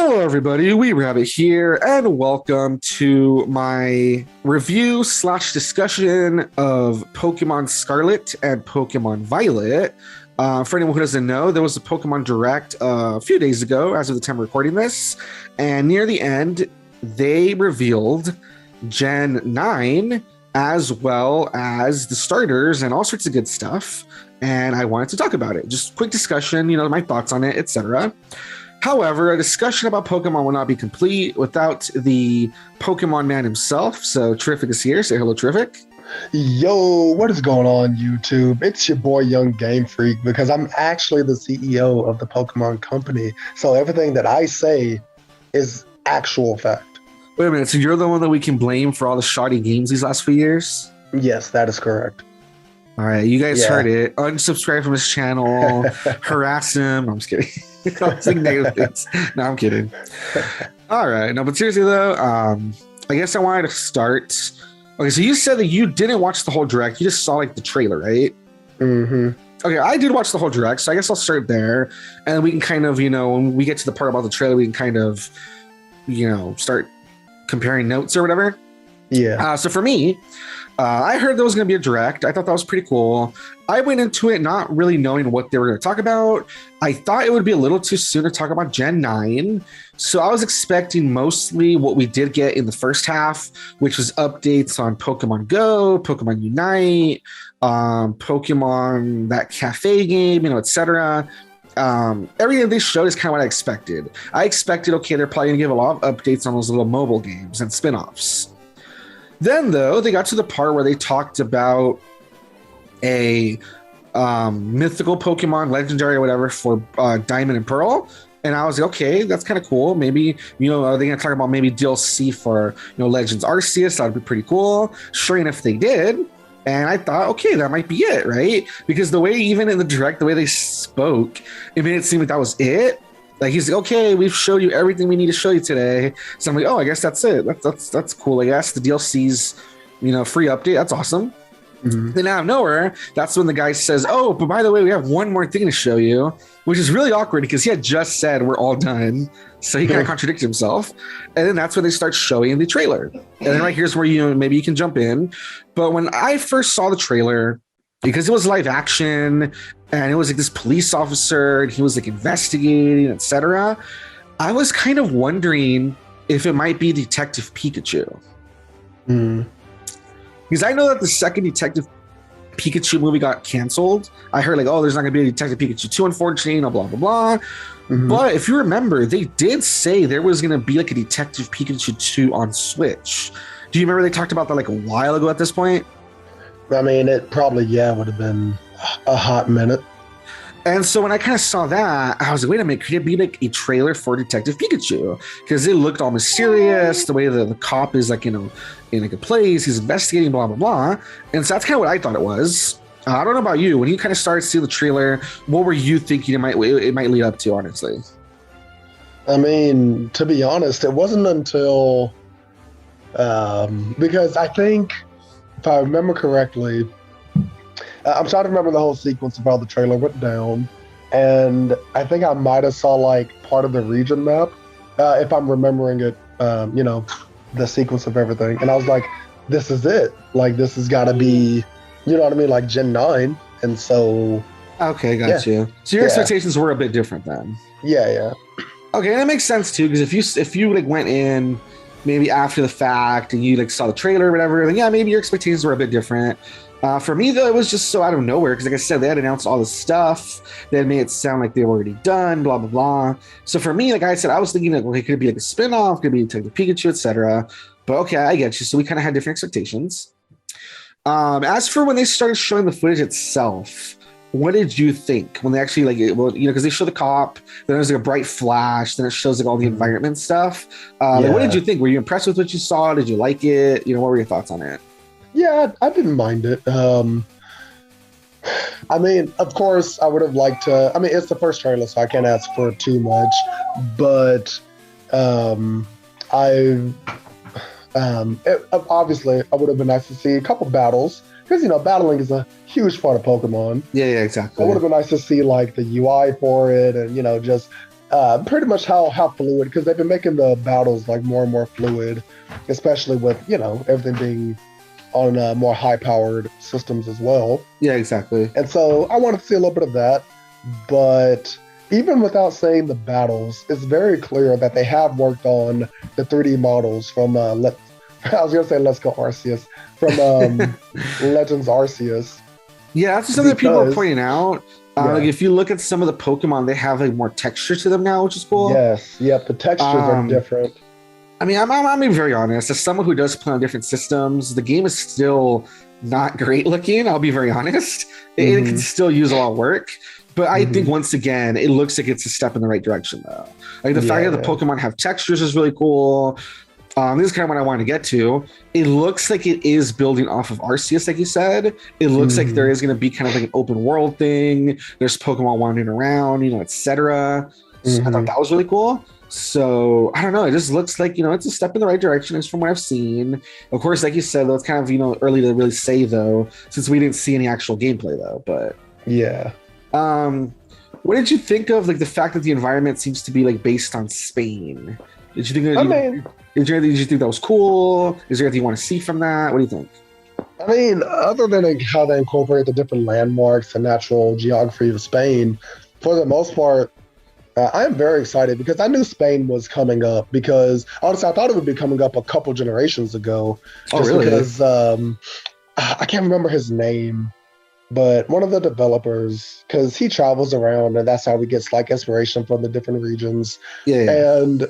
Hello, everybody. Weeb Rabbit here, and welcome to my review slash discussion of Pokemon Scarlet and Pokemon Violet. For anyone who doesn't know, there was a Pokemon Direct a few days ago, as of the time of recording this, and near the end, they revealed Gen 9 as well as the starters and all sorts of good stuff. And I wanted to talk about it. Just quick discussion, my thoughts on it, etc. However, a discussion about Pokemon will not be complete without the Pokemon man himself. So Charific is here. Say hello, Charific. Yo, what is going on, YouTube? It's your boy, Young Game Freak, because I'm actually the CEO of the Pokemon Company. So everything that I say is actual fact. Wait a minute. So you're the one that we can blame for all the shoddy games these last few years? Yes, that is correct. All right. You guys heard it. Unsubscribe from his channel. Harass him. No, I'm just kidding. I'm saying negative things. No, I'm kidding. All right. No, but seriously, though, I guess I wanted to start. Okay, so you said that you didn't watch the whole Direct. You just saw, the trailer, right? Mm-hmm. Okay, I did watch the whole Direct, so I guess I'll start there. And we can kind of, when we get to the part about the trailer, we can kind of, start comparing notes or whatever. Yeah. So for me, I heard there was going to be a Direct. I thought that was pretty cool. I went into it not really knowing what they were going to talk about. I thought it would be a little too soon to talk about Gen 9. So I was expecting mostly what we did get in the first half, which was updates on Pokemon Go, Pokemon Unite, Pokemon, that cafe game, etc. Everything they showed is kind of what I expected. I expected, okay, they're probably going to give a lot of updates on those little mobile games and spin-offs. Then, though, they got to the part where they talked about a mythical Pokemon, legendary or whatever, for Diamond and Pearl. And I was like, okay, that's kind of cool. Maybe, are they going to talk about maybe DLC for, Legends Arceus? That would be pretty cool. Sure enough, they did. And I thought, okay, that might be it, right? Because the way, even in the Direct, the way they spoke, it made it seem like that was it. Like, he's like, okay, we've showed you everything we need to show you today. So I'm like, oh, I guess that's it. That's cool, I guess. The DLC's, free update. That's awesome. Mm-hmm. Then out of nowhere, that's when the guy says, oh, but by the way, we have one more thing to show you, which is really awkward because he had just said we're all done. So he kind of contradicted himself. And then that's when they start showing the trailer. And then right here's where maybe you can jump in. But when I first saw the trailer, because it was live action and it was like this police officer and he was investigating, etc., I was kind of wondering if it might be Detective Pikachu. Because I know that the second Detective Pikachu movie got canceled. I heard there's not going to be a Detective Pikachu 2, unfortunately, blah, blah, blah. Mm-hmm. But if you remember, they did say there was going to be a Detective Pikachu 2 on Switch. Do you remember they talked about that a while ago at this point? I mean, it probably, would have been a hot minute. And so when I kind of saw that, I was like, wait a minute, could it be a trailer for Detective Pikachu? Because it looked all mysterious, the way the cop is in a place, he's investigating, blah, blah, blah. And so that's kind of what I thought it was. I don't know about you. When you kind of started to see the trailer, what were you thinking it might lead up to, honestly? I mean, to be honest, it wasn't until... because I think... if I remember correctly, I'm trying to remember the whole sequence of how the trailer went down, and I think I might have saw part of the region map, if I'm remembering it, the sequence of everything, and I was like, this is it. This has got to be, you know what I mean, Gen 9, and so... Okay, got you. So your expectations were a bit different then. Yeah. Okay, that makes sense too, because if you went in maybe after the fact and you saw the trailer or whatever, then maybe your expectations were a bit different. For me, though, it was just so out of nowhere because, like I said, they had announced all this stuff. They had made it sound like they were already done, blah, blah, blah. So for me, like I said, I was thinking it could be a spin-off, could be Detective Pikachu, etc. But okay, I get you. So we kind of had different expectations. As for when they started showing the footage itself, what did you think when they actually because they show the cop, then there's a bright flash, then it shows all the environment stuff. What did you think? Were you impressed with what you saw? Did you like it? What were your thoughts on it? Yeah, I didn't mind it. I mean, of course, I would have liked to. I mean, it's the first trailer, so I can't ask for too much. But obviously, I would have been nice to see a couple battles. Because, battling is a huge part of Pokemon. Yeah, exactly. It would have been nice to see, the UI for it and, just Pretty much how fluid, because they've been making the battles like more and more fluid, especially with everything being on more high-powered systems as well. Yeah, exactly. And so I wanted to see a little bit of that, but even without saying the battles, it's very clear that they have worked on the 3D models from I was gonna say Let's Go Arceus from Legends Arceus. Yeah, that's something that people are Because- pointing out. Yeah. Like if you look at some of the Pokemon, they have like more texture to them now, which is cool. Yes, yep, the textures are different. I mean, I'm being very honest. As someone who does play on different systems, the game is still not great looking. I'll be very honest. It can still use a lot of work. But I think once again, it looks like it's a step in the right direction, though. Like the fact that the Pokemon have textures is really cool. This is kind of what I want to get to. It looks like it is building off of Arceus, like you said. It looks like there is going to be kind of like an open world thing. There's Pokemon wandering around, etc. So I thought that was really cool. So I don't know. It just looks like it's a step in the right direction. It's from what I've seen. Of course, like you said, though, it's kind of early to really say though, since we didn't see any actual gameplay though. But yeah. What did you think of like the fact that the environment seems to be like based on Spain? Did you think that? Did you think that was cool? Is there anything you want to see from that? What do you think? I mean, other than like how they incorporate the different landmarks and natural geography of Spain, for the most part, I am very excited because I knew Spain was coming up because honestly, I thought it would be coming up a couple generations ago. Just really? Because I can't remember his name, but one of the developers, because he travels around and that's how he gets like inspiration from the different regions. Yeah. And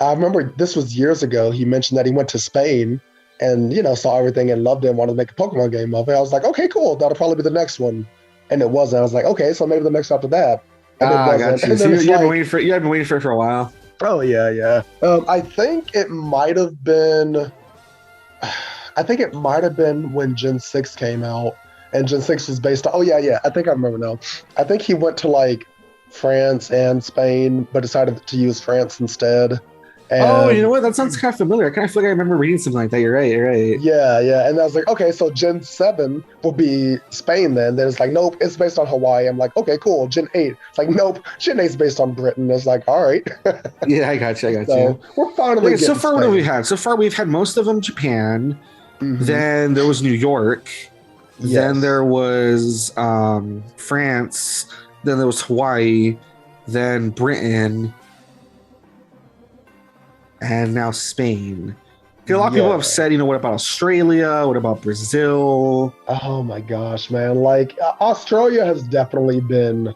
I remember this was years ago. He mentioned that he went to Spain and, saw everything and loved it and wanted to make a Pokemon game of it. I was like, okay, cool. That'll probably be the next one. And it wasn't. I was like, okay, so maybe the next after that. And it I got wasn't. you. And So then you had it's been waiting for it for a while. Oh, yeah. I think it might have been when Gen 6 came out. And Gen 6 was based on, I think I remember now. I think he went to like France and Spain, but decided to use France instead. And, you know what? That sounds kind of familiar. I kind of feel like I remember reading something like that. You're right. Yeah. And I was like, okay, so Gen 7 will be Spain then. Then it's like, nope, it's based on Hawaii. I'm like, okay, cool. Gen 8. It's like, nope, Gen 8 is based on Britain. It's like, all right. Yeah, I got you. So we're finally so far, Spain. what have we had? So far, we've had most of them Japan. Then there was New York. Yes. Then there was France. Then there was Hawaii. Then Britain. And now Spain. A lot of people have said, what about Australia? What about Brazil? Oh my gosh, man. Like, Australia has definitely been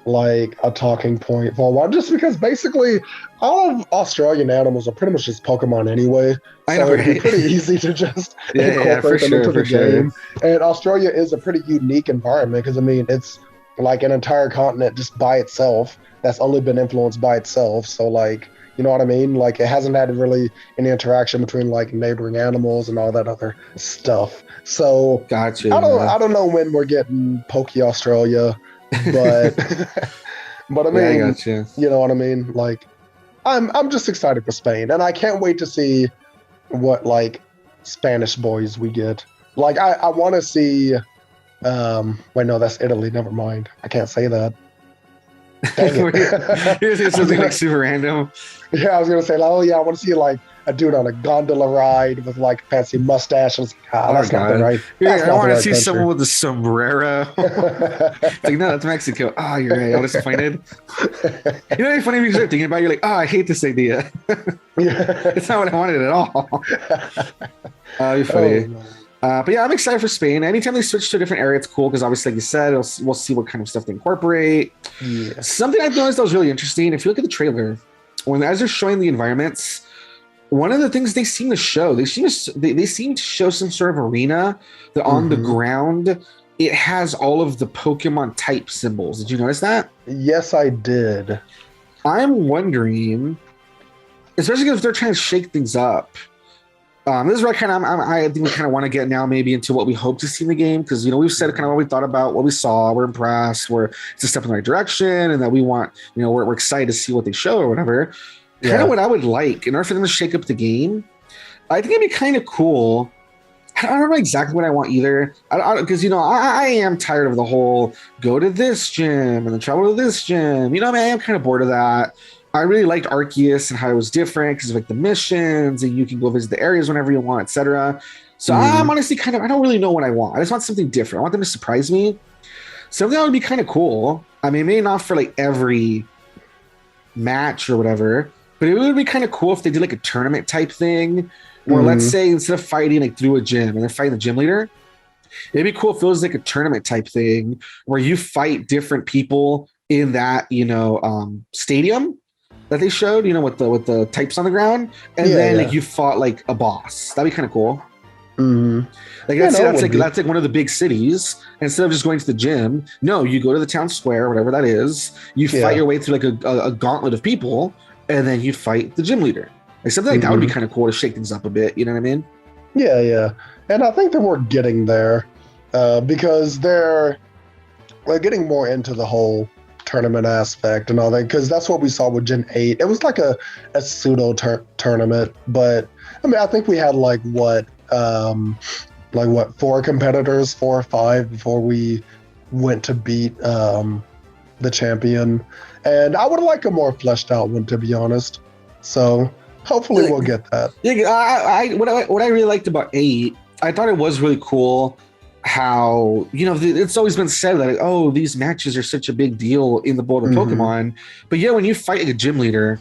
like a talking point for a while, just because basically all of Australian animals are pretty much just Pokemon anyway. So it'd be pretty easy to just incorporate them into the game. And Australia is a pretty unique environment because, I mean, it's like an entire continent just by itself that's only been influenced by itself. So, like, you know what I mean? Like, it hasn't had really any interaction between like neighboring animals and all that other stuff. So, gotcha. I don't know when we're getting Poke Australia, but but I mean, I gotcha. You know what I mean? Like, I'm just excited for Spain, and I can't wait to see what like Spanish boys we get. Like, I want to see. Wait, no, that's Italy. Never mind. I can't say that. Dang it. Here's something like super random. Yeah, I was gonna say, like, oh yeah, I want to see like a dude on a gondola ride with like a fancy mustache. And it's like, that's not the right. I want to see someone with a sombrero. It's like, no, that's Mexico. Oh, you're right. I'm disappointed. It's funny when you start thinking about it, you're like, oh, I hate this idea. It's not what I wanted at all. You're funny. Oh, but yeah, I'm excited for Spain. Anytime they switch to a different area, it's cool because obviously, like you said, we'll see what kind of stuff they incorporate. Yeah. Something I've noticed that was really interesting. If you look at the trailer, as they're showing the environments, one of the things they seem to show, they seem to show some sort of arena that on the ground it has all of the Pokemon type symbols. Did you notice that? Yes, I did. I'm wondering, especially if they're trying to shake things up. This is where I think we kind of want to get now maybe into what we hope to see in the game, because we've said kind of what we thought about, what we saw, we're impressed, it's a step in the right direction, and that we want we're excited to see what they show or whatever. Kind of what I would like in order for them to shake up the game. I think it'd be kind of cool I don't know exactly what I want either. Because I am tired of the whole go to this gym and then travel to this gym. I mean, I am kind of bored of that. I really liked Arceus and how it was different because of like the missions and you can go visit the areas whenever you want, etc. So I'm Mhm. honestly I don't really know what I want. I just want something different. I want them to surprise me. Something that would be kind of cool. I mean, maybe not for like every match or whatever, but it would be kind of cool if they did like a tournament type thing where let's Mhm. say instead of fighting like through a gym and they're fighting the gym leader, it'd be cool if it was like a tournament type thing where you fight different people in that, stadium that they showed, with the types on the ground, and Yeah, then like yeah. you fought like a boss. That'd be kind of cool. Mhm. Like Yeah, let's say no, it that's would like be. that's like one of the big cities. Instead of just going to the gym, no, you go to the town square, whatever that is. You fight Yeah. your way through like a gauntlet of people, and then you fight the gym leader. Like something like that would be Mhm. kind of cool to shake things up a bit. You know what I mean? Yeah, yeah. And I think that we're getting there because we're getting more into the whole tournament aspect and all that because that's what we saw with Gen 8. It was like a pseudo tournament, but I mean, I think we had four competitors, 4 or 5 before we went to beat the champion. And I would like a more fleshed out one, to be honest. So hopefully Like, we'll get that. yeah, what I really liked about 8, I thought it was really cool how it's always been said that like, oh, these matches are such a big deal in the world of Hmm. Pokemon, but yeah, when you fight like a gym leader,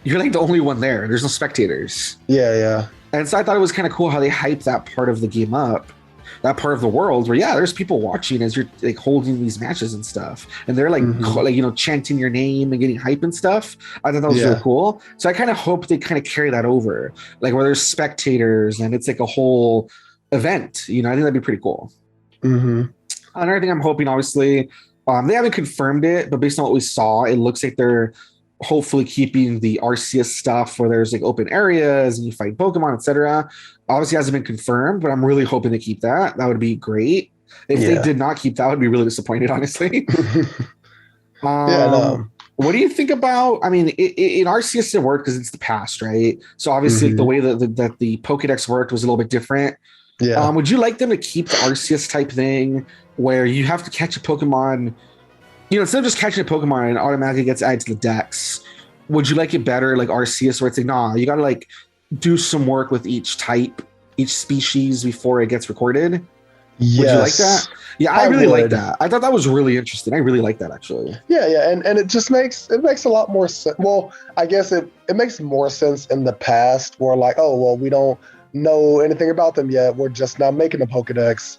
you're like the only one there. There's no spectators. Yeah, yeah. And so I thought it was kind of cool how they hype that part of the game up, that part of the world where yeah, there's people watching as you're like holding these matches and stuff, and they're like Hmm. chanting your name and getting hype and stuff. I thought that was really Yeah. cool. So I kind of hope they kind of carry that over, like where there's spectators and it's like a whole event. I think that'd be pretty cool. Hmm. Another thing I'm hoping, obviously, they haven't confirmed it, but based on what we saw, it looks like they're hopefully keeping the Arceus stuff where there's like open areas and you fight Pokemon, etc. Obviously, hasn't been confirmed, but I'm really hoping to keep that. That would be great. If they Yeah. did not keep that, I would be really disappointed, honestly. Yeah, Um, no. what do you think about? I mean, in Arceus it worked because it's the past, right? So obviously, like, the Hmm. way that the Pokedex worked was a little bit different. Yeah. Would you like them to keep the Arceus type thing where you have to catch a Pokemon, instead of just catching a Pokemon and it automatically gets added to the Dex? Would you like it better like Arceus where it's like, nah, you gotta like do some work with each type, each species before it gets recorded? Would you like that? Yes, Yeah, I I really like would. that. I thought that was really interesting. I really like that actually. Yeah, yeah, and it just makes a lot more sense. Well, I guess it makes more sense in the past where like, oh well, we don't know anything about them yet. We're just now making a Pokedex.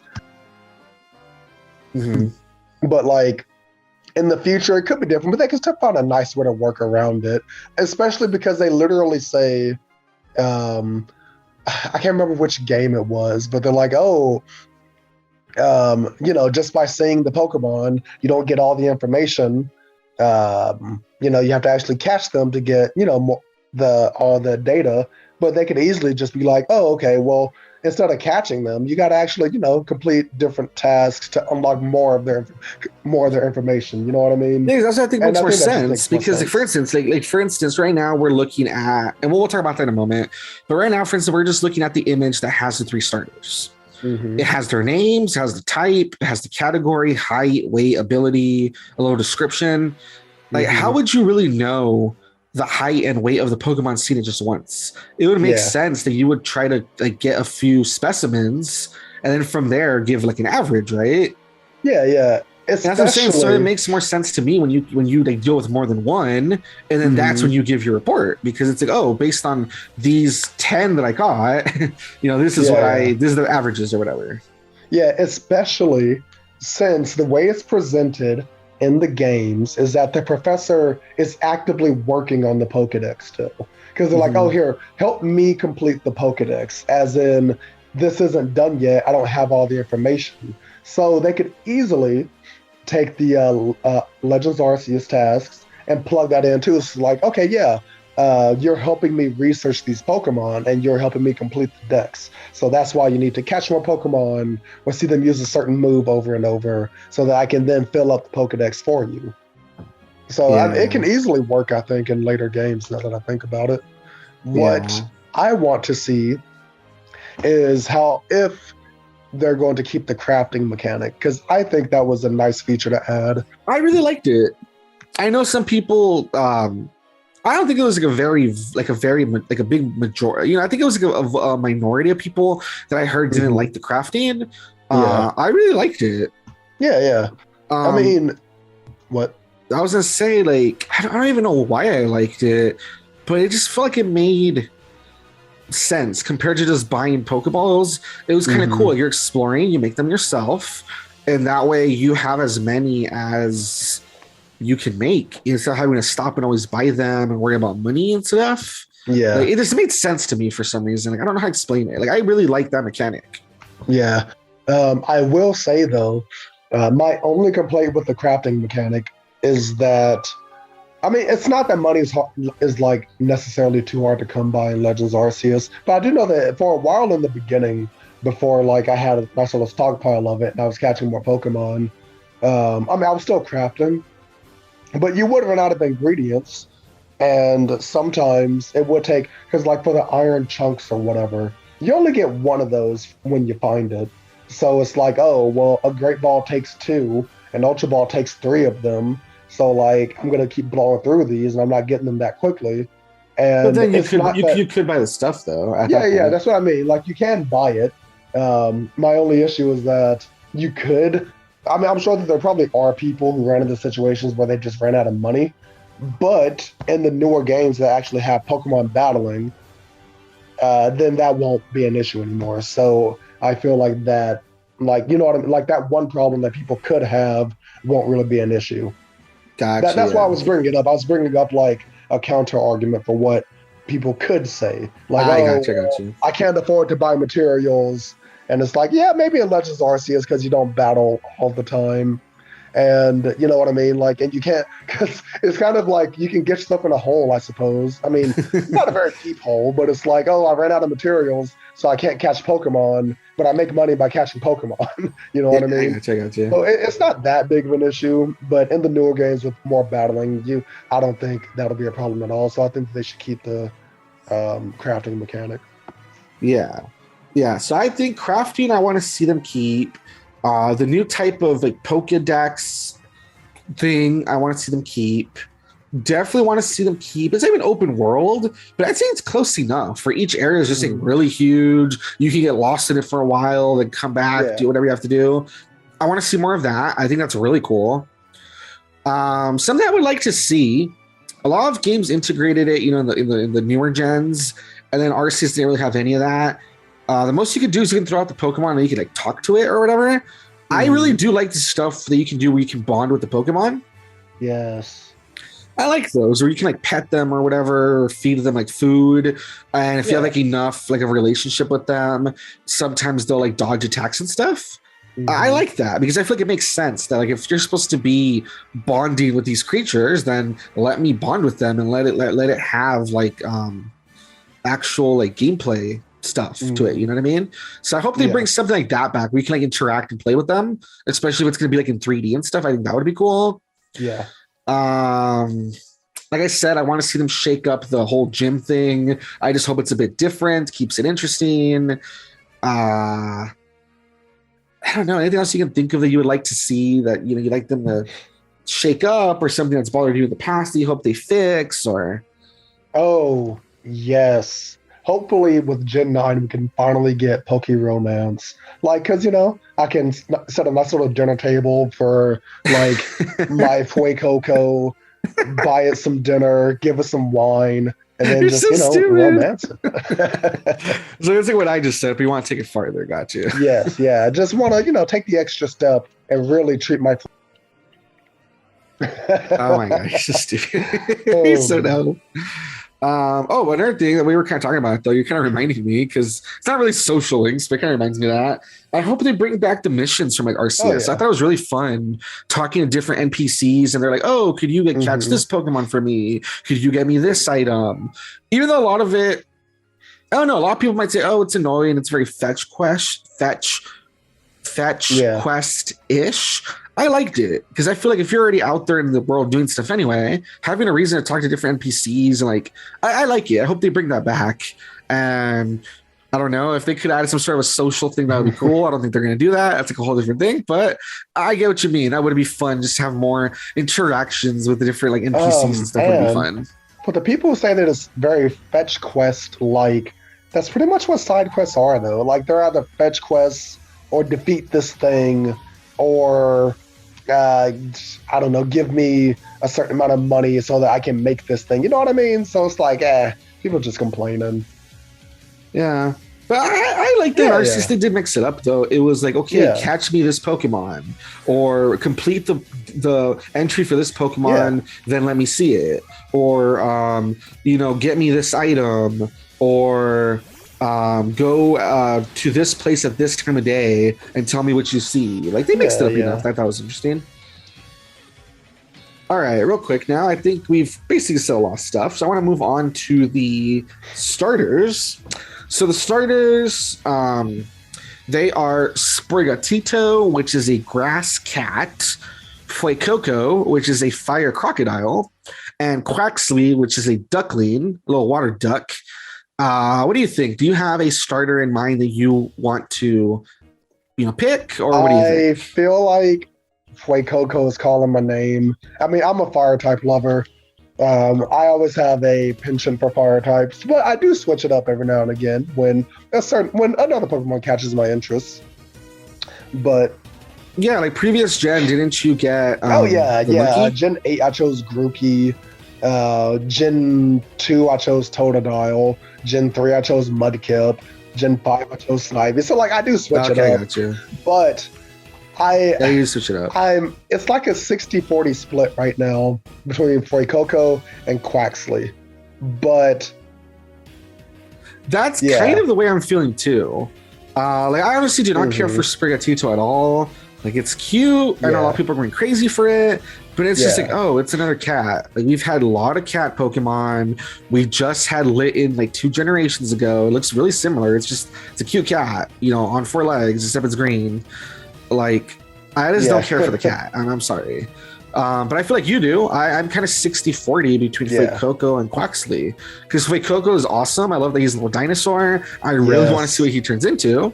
Mhm. But like in the future, it could be different. But they could still find a nice way to work around it, especially because they literally say, um, I can't remember which game it was, but they're like, oh, just by seeing the Pokemon, you don't get all the information. You have to actually catch them to get, all the data. But they could easily just be like, oh, okay, well, instead of catching them, you got to actually, complete different tasks to unlock more of their information. You know what I mean? Yeah, that's what I think And makes I more think that just sense makes more because, like, for sense. instance, like for instance, right now we're looking at, and we'll talk about that in a moment. But right now, for instance, we're just looking at the image that has the 3 starters. Hmm. It has their names, has the type, it has the category, height, weight, ability, a little description. Like, how Hmm. would you really know the height and weight of the Pokemon seen it just once? It would make Yeah. sense that you would try to like get a few specimens and then from there give like an average, right? Yeah. Yeah. And that's what I'm saying. So it Especially. makes more sense to me when you like deal with more than one, and then that's when Mhm. you give your report because it's like, oh, based on these 10 that I got, this is Yeah. Yeah. this is the averages or whatever. Yeah, especially since the way it's presented in the games is that the professor is actively working on the Pokedex still. Because they're like, oh, Mm-hmm. here, help me complete the Pokedex. As in, this isn't done yet. I don't have all the information. So they could easily take the Legends Arceus tasks and plug that in too. It's like, okay, yeah, you're helping me research these Pokemon and you're helping me complete the decks. So that's why you need to catch more Pokemon or see them use a certain move over and over so that I can then fill up the Pokedex for you. So it Yeah, can easily work, I think, in later games now that I think about it. What yeah. I want to see is how if they're going to keep the crafting mechanic, because I think that was a nice feature to add. I really liked it. I know some people. I don't think it was like a big majority. I think it was like a minority of people that I heard didn't like the crafting. I really liked it. Yeah. I mean, what? I was gonna say, like, I don't even know why I liked it, but it just felt like it made sense compared to just buying Pokeballs. It was kind of cool. You're exploring, you make them yourself, and that way you have as many as you can make instead of having to stop and always buy them and worry about money and stuff. Yeah, like, it just made sense to me for some reason. Like, I don't know how to explain it. Like, I really like that mechanic. Yeah. I will say though, my only complaint with the crafting mechanic is that, I mean, it's not that money is like necessarily too hard to come by in Legends Arceus, but I do know that for a while in the beginning, before like I had a nice little stockpile of it and I was catching more Pokemon, I mean, I was still crafting, but you would run out of ingredients, and sometimes it would take, because like for the iron chunks or whatever, you only get one of those when you find it. So it's like, oh, well, a Great Ball takes 2, an Ultra Ball takes 3 of them. So like, I'm gonna keep blowing through these, and I'm not getting them that quickly. And but then you could buy the stuff though. Yeah, that's what I mean. Like, you can buy it. My only issue is that you could. I mean, I'm sure that there probably are people who ran into situations where they just ran out of money. But in the newer games that actually have Pokemon battling, then that won't be an issue anymore. So I feel like that, like, you know what I mean? Like, that one problem that people could have won't really be an issue. Gotcha. That's why I was bringing it up. I was bringing up like a counter argument for what people could say. Like, gotcha. I can't afford to buy materials. And it's like, yeah, maybe in Legends Arceus because you don't battle all the time. And you know what I mean? Like, and you can't, because it's kind of like you can get stuff in a hole, I suppose. I mean, not a very deep hole, but it's like, oh, I ran out of materials, so I can't catch Pokemon, but I make money by catching Pokemon. You know what I mean? Gotcha. So it's not that big of an issue, but in the newer games with more battling, I don't think that'll be a problem at all. So I think they should keep the crafting mechanic. Yeah. So I think crafting, I want to see them keep. The new type of like Pokedex thing, I want to see them keep. Definitely want to see them keep. It's not even open world, but I'd say it's close enough. For each area is just like really huge. You can get lost in it for a while, then come back, do whatever you have to do. I want to see more of that. I think that's really cool. Something I would like to see. A lot of games integrated it, in the newer gens, and then Arceus didn't really have any of that. The most you can do is you can throw out the Pokemon and you can like talk to it or whatever. I really do like the stuff that you can do where you can bond with the Pokemon. Yes. I like those where you can like pet them or whatever, or feed them like food. And if you have like enough, like a relationship with them, sometimes they'll like dodge attacks and stuff. I like that because I feel like it makes sense that like if you're supposed to be bonding with these creatures, then let me bond with them and let it have like actual like gameplay stuff to it, you know what I mean? So I hope they bring something like that back where you can like interact and play with them, especially if it's going to be like in 3D and stuff. I think that would be cool. Yeah. Like I said, I want to see them shake up the whole gym thing. I just hope it's a bit different, keeps it interesting. I don't know, anything else you can think of that you would like to see that you'd like them to shake up, or something that's bothered you in the past that you hope they fix? Or yes, hopefully with Gen 9 we can finally get Poke Romance. Like, because I can set a nice little dinner table for like my Fuecoco, buy it some dinner, give it some wine, and then romance it. So it's like what I just said, but you want to take it farther. Got you. Yes, yeah. Just want to, take the extra step and really treat my. Oh my god, he's so stupid. He's so dumb. Another thing that we were kind of talking about, though, you're kind of reminding me, because it's not really social links, but it kind of reminds me of that. I hope they bring back the missions from like Arceus. I thought it was really fun talking to different NPCs, and they're like, "Oh, could you catch this Pokemon for me? Could you get me this item?" Even though a lot of it, I don't know, a lot of people might say, "Oh, it's annoying. It's very fetch quest-ish." I liked it because I feel like if you're already out there in the world doing stuff anyway, having a reason to talk to different NPCs and like, I like it. I hope they bring that back. And I don't know if they could add some sort of a social thing that would be cool. I don't think they're going to do that. That's like a whole different thing, but I get what you mean. That would be fun. Just to have more interactions with the different like NPCs and stuff would be fun. But the people who say that it's very fetch quest like, that's pretty much what side quests are though. Like they're either fetch quests or defeat this thing or I don't know, give me a certain amount of money so that I can make this thing. You know what I mean? So it's like, people just complaining. Yeah. But I like that Arceus. They did mix it up though. It was like, okay, catch me this Pokemon, or complete the entry for this Pokemon, then let me see it, or get me this item, or go to this place at this time of day and tell me what you see. Like they mixed it up enough. I thought it was interesting. All right, real quick now. I think we've basically still lost stuff, so I want to move on to the starters. So the starters, they are Sprigatito, which is a grass cat, Fuecoco, which is a fire crocodile, and Quaxley, which is a duckling, a little water duck. What do you think? Do you have a starter in mind that you want to, pick, or what do you think? I feel like Fuecoco is calling my name. I mean, I'm a fire type lover. I always have a penchant for fire types, but I do switch it up every now and again when another Pokemon catches my interest. But yeah, like previous gen, didn't you get? Monkey? Gen 8, I chose Grookey. Gen 2, I chose Totodile. Gen 3, I chose Mudkip. Gen 5, I chose Snivy. So like, I do switch it up. Gotcha. But you switch it up. It's like a 60-40 split right now between Fuecoco and Quaxley. But that's kind of the way I'm feeling too. I honestly do not care for Sprigatito at all. Like it's cute. I know a lot of people are going crazy for it, but it's just like, oh, it's another cat. Like we've had a lot of cat Pokemon. We just had Litten like 2 generations ago. It looks really similar. It's a cute cat, on 4 legs, except it's green. Like I just don't care for the cat, and I'm sorry. But I feel like you do. I'm kind of 60-40 between Fuecoco and Quaxley, because Fuecoco is awesome. I love that he's a little dinosaur. I really want to see what he turns into.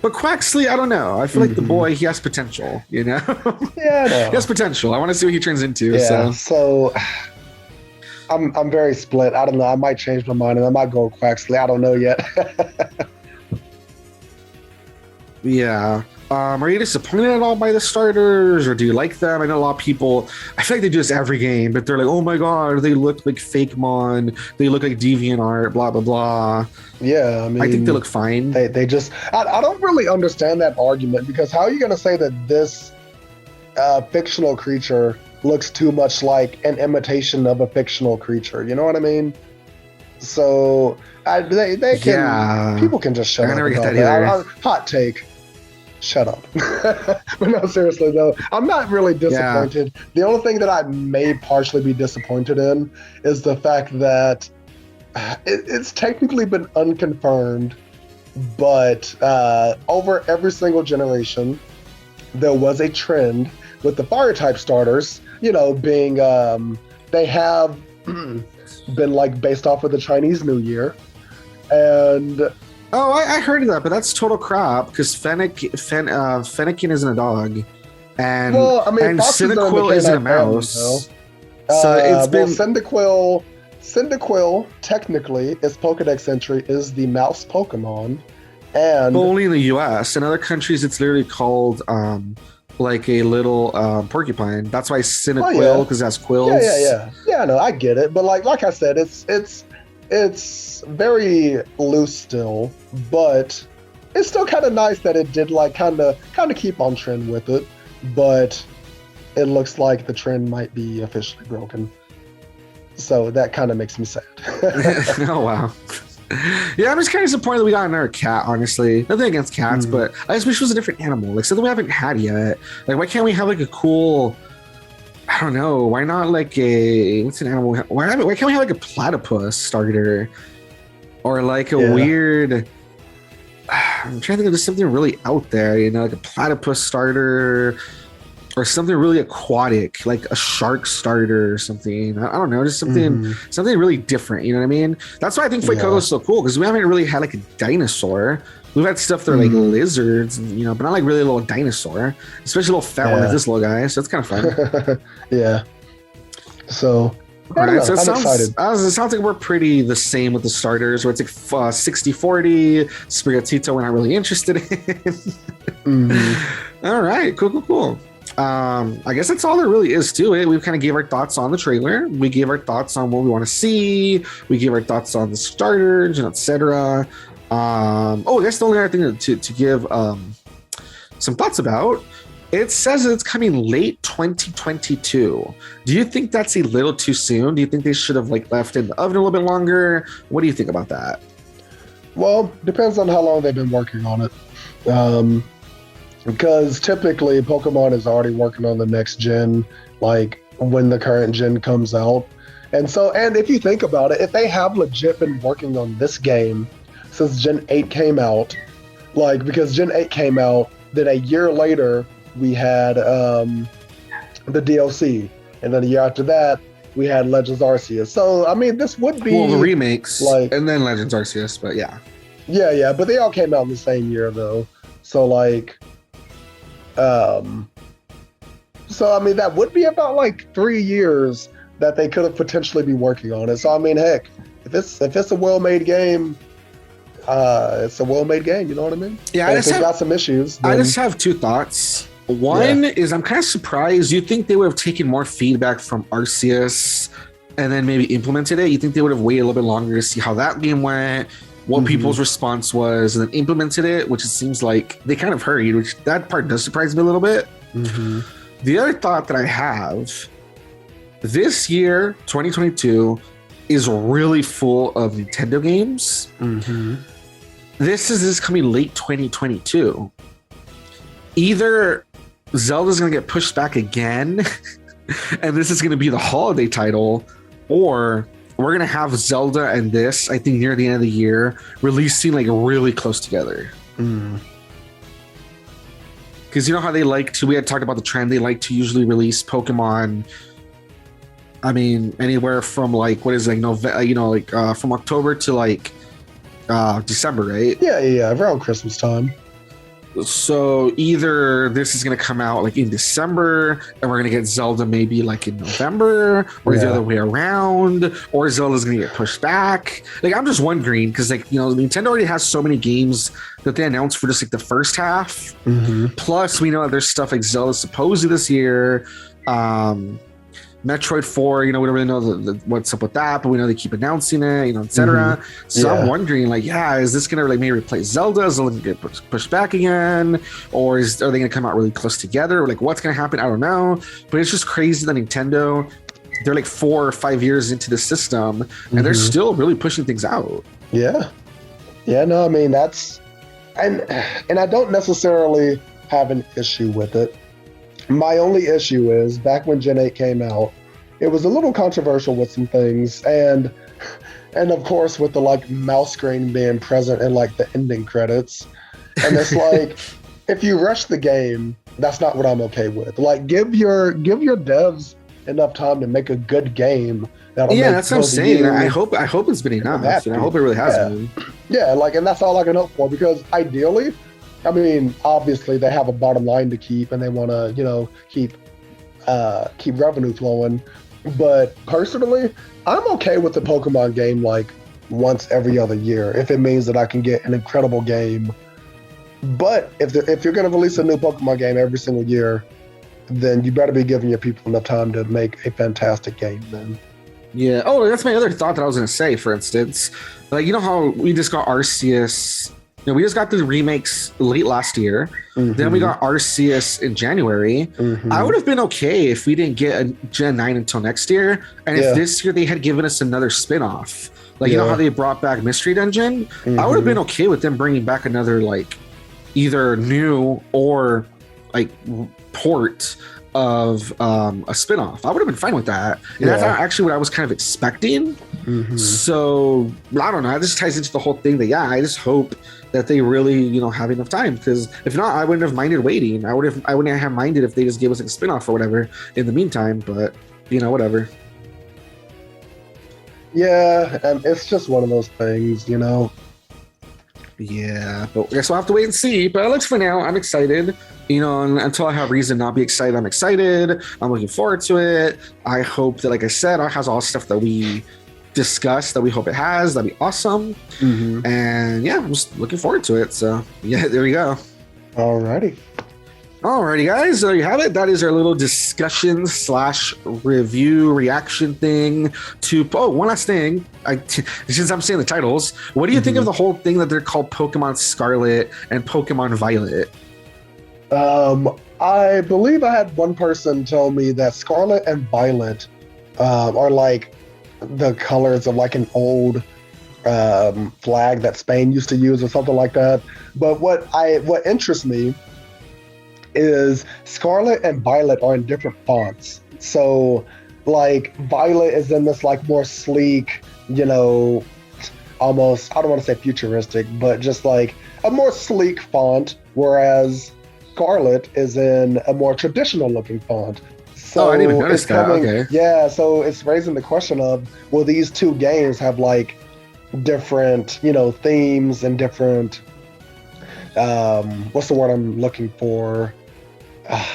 But Quaxley, I don't know. I feel like the boy, he has potential, He has potential. I want to see what he turns into. Yeah, so I'm very split. I don't know. I might change my mind and I might go with Quaxley. I don't know yet. Yeah. Are you disappointed at all by the starters, or do you like them? I know a lot of people, I feel like they do this every game, but they're like, oh my god, they look like Fakemon, they look like DeviantArt, blah blah blah. Yeah, I mean, I think they look fine. They just, I don't really understand that argument, because how are you going to say that this fictional creature looks too much like an imitation of a fictional creature? You know what I mean? So they can, people can just shut up about that. Hot take. Shut up. But no, seriously though, I'm not really disappointed. The only thing that I may partially be disappointed in is the fact that it's technically been unconfirmed, but over every single generation, there was a trend with the fire type starters, being, they have been like based off of the Chinese New Year. And oh, I heard of that, but that's total crap, because Fennekin isn't a dog, and Cyndaquil isn't a mouse. So it's been Cyndaquil technically, its Pokedex entry is the mouse Pokemon, and but only in the U.S. In other countries, it's literally called like a little porcupine. That's why Cyndaquil, because it has quills. Yeah. No, I get it, but like I said, it's very loose still, but it's still kind of nice that it did like kind of keep on trend with it, but it looks like the trend might be officially broken. So that kind of makes me sad. Oh, wow. Yeah, I'm just kind of disappointed that we got another cat, honestly. Nothing against cats, but I just wish it was a different animal, like something we haven't had yet. Like, why can't we have like a cool, I don't know, why not like what's an animal? Why can't we have like a platypus starter? Or like a weird, I'm trying to think of just something really out there, like a platypus starter, or something really aquatic, like a shark starter or something. I don't know, just something really different. You know what I mean? That's why I think Fuecoco is so cool, because we haven't really had like a dinosaur. We've had stuff that are like lizards, but not like really a little dinosaur, especially a little fat one like this little guy. So it's kind of fun. Yeah. So, all right, so I'm excited. It sounds like we're pretty the same with the starters, where it's like 60-40. Sprigatito, we're not really interested in. All right, cool. I guess that's all there really is to it. We kind of gave our thoughts on the trailer. We gave our thoughts on what we want to see. We gave our thoughts on the starters and etc. That's the only other thing to give some thoughts about. It says it's coming late 2022. Do you think that's a little too soon? Do you think they should have like left it in the oven a little bit longer? What do you think about that? Well, depends on how long they've been working on it. Because typically Pokemon is already working on the next gen, like when the current gen comes out. And if you think about it, if they have legit been working on this game since Gen 8 came out, like, because Gen 8 came out, then a year later we had the DLC, and then a year after that we had Legends Arceus. So I mean, this would be the remakes, like, and then Legends Arceus, but yeah, but they all came out in the same year though. So like, so I mean, that would be about like 3 years that they could have potentially be working on it. So I mean, heck, if it's a well-made game, it's a well-made game. You know what I mean? Yeah, if it's got some issues. Then... I just have two thoughts. One is I'm kind of surprised. You think they would have taken more feedback from Arceus and then maybe implemented it? You think they would have waited a little bit longer to see how that game went, what people's response was, and then implemented it, which it seems like they kind of hurried, which that part does surprise me a little bit. The other thought that I have, this year, 2022, is really full of Nintendo games. This is coming late 2022. Either Zelda's going to get pushed back again, and this is going to be the holiday title, or we're going to have Zelda and this, I think, near the end of the year, releasing like really close together. Because you know how they like to, we had talked about the trend, they like to usually release Pokemon, I mean, anywhere from like, what is it, like November, from October to like December, right? Yeah, around Christmas time. So either this is going to come out like in December and we're going to get Zelda maybe like in November, or the other way around, or Zelda's going to get pushed back. Like, I'm just wondering, because like, Nintendo already has so many games that they announced for just like the first half. Plus we know that there's stuff like Zelda supposedly this year. Metroid 4, we don't really know what's up with that, but we know they keep announcing it, etc. So I'm wondering, like, is this gonna like maybe replace Zelda? Is Zelda gonna get pushed back again, or are they gonna come out really close together? Or like, what's gonna happen? I don't know. But it's just crazy that Nintendo, they're like 4 or 5 years into the system, and they're still really pushing things out. No, I mean, that's and I don't necessarily have an issue with it. My only issue is, back when Gen 8 came out, it was a little controversial with some things, and of course with the like mouse screen being present in like the ending credits. And it's like, if you rush the game, that's not what I'm okay with. Like, give your devs enough time to make a good game. That's what I'm saying. I hope it's been enough. I hope it really has been. Yeah, like, and that's all I can hope for, because ideally, I mean, obviously they have a bottom line to keep, and they want to, keep revenue flowing. But personally, I'm okay with the Pokemon game like once every other year, if it means that I can get an incredible game. But if you're going to release a new Pokemon game every single year, then you better be giving your people enough time to make a fantastic game then. Yeah. Oh, that's my other thought that I was going to say, for instance. Like, how we just got Arceus. We just got the remakes late last year. Then we got Arceus in January. I would have been okay if we didn't get a Gen 9 until next year. And if this year they had given us another spin-off. Like, you know how they brought back Mystery Dungeon? I would have been okay with them bringing back another, like, either new or, like, port of a spin-off. I would have been fine with that. And that's actually what I was kind of expecting. So I don't know. It just ties into the whole thing that I just hope that they really have enough time, because if not, I wouldn't have minded waiting. I wouldn't have minded if they just gave us like a spinoff or whatever in the meantime. But whatever. Yeah, and it's just one of those things, Yeah, but I guess we'll have to wait and see. But at least for now, I'm excited. And until I have reason not be excited, I'm excited. I'm looking forward to it. I hope that, like I said, it has all the stuff that we discussed that we hope it has. That'd be awesome. And yeah, I'm just looking forward to it. So yeah, there we go. Alrighty, guys, there you have it. That is our little discussion / review reaction thing to one last thing. Since I'm saying the titles, what do you think of the whole thing that they're called Pokemon Scarlet and Pokemon Violet? I believe I had one person tell me that Scarlet and Violet are like the colors of like an old flag that Spain used to use or something like that. But what interests me is Scarlet and Violet are in different fonts. So like Violet is in this like more sleek, almost, I don't want to say futuristic, but just like a more sleek font, whereas Scarlet is in a more traditional looking font. So I didn't even notice that. Okay. Yeah, so it's raising the question of, will these two games have like different, themes and different, what's the word I'm looking for? I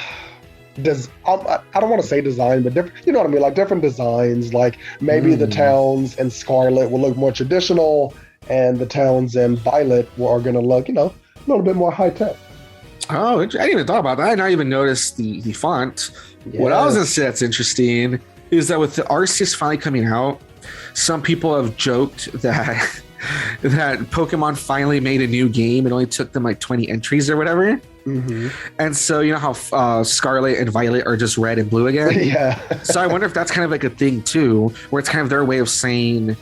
don't want to say design, but different, you know what I mean? Like different designs, like maybe the towns in Scarlet will look more traditional and the towns in Violet are going to look, a little bit more high tech. Oh, I didn't even thought about that. I didn't even notice the font. Yeah. What I was going to say that's interesting is that with the Arceus finally coming out, some people have joked that that Pokemon finally made a new game. It only took them like 20 entries or whatever. And so you know how Scarlet and Violet are just red and blue again? Yeah. So I wonder if that's kind of like a thing too, where it's kind of their way of saying,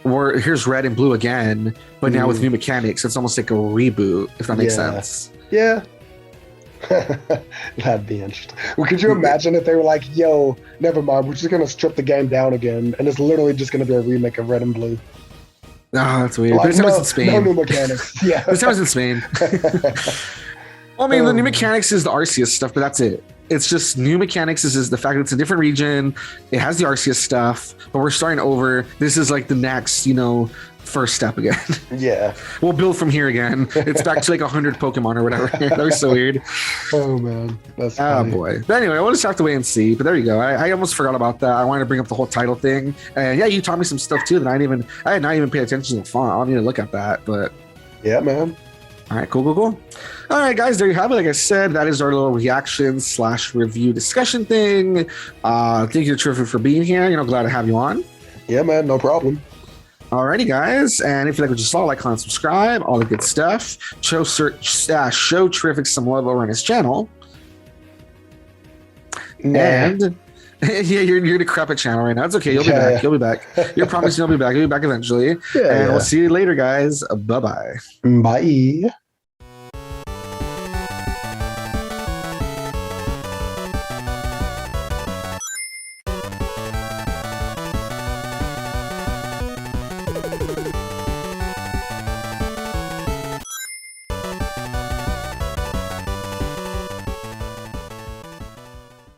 here's red and blue again, but now with new mechanics. It's almost like a reboot, if that makes sense. Yeah. That'd be interesting. Well, could you imagine if they were like, yo, never mind, we're just going to strip the game down again, and it's literally just going to be a remake of Red and Blue? Oh, that's weird. Like, this time it's in Spain. No new mechanics. Yeah. This time it's in Spain. Well, I mean, the new mechanics is the Arceus stuff, but that's it. It's just new mechanics is the fact that it's a different region. It has the Arceus stuff, but we're starting over. This is like the next, first step again. Yeah. We'll build from here again. It's back to like 100 Pokemon or whatever. That was so weird. Oh, man. That's funny. Oh, boy. But anyway, we'll just have to wait and see. But there you go. I almost forgot about that. I wanted to bring up the whole title thing. And yeah, you taught me some stuff too that I had not even paid attention to the font. I'll need to look at that. But yeah, man. All right, cool. All right, guys, there you have it. Like I said, that is our little reaction / review discussion thing. Thank you, Charific, for being here. Glad to have you on. Yeah, man, no problem. Alrighty, guys, and if you like what you saw, like, comment, subscribe, all the good stuff. Show Charific some love over on his channel. And yeah, you're in a decrepit channel right now. It's okay. You'll be back. You'll be back. You're promising you'll be back. You'll be back eventually. We'll see you later, guys. Bye-bye. Bye.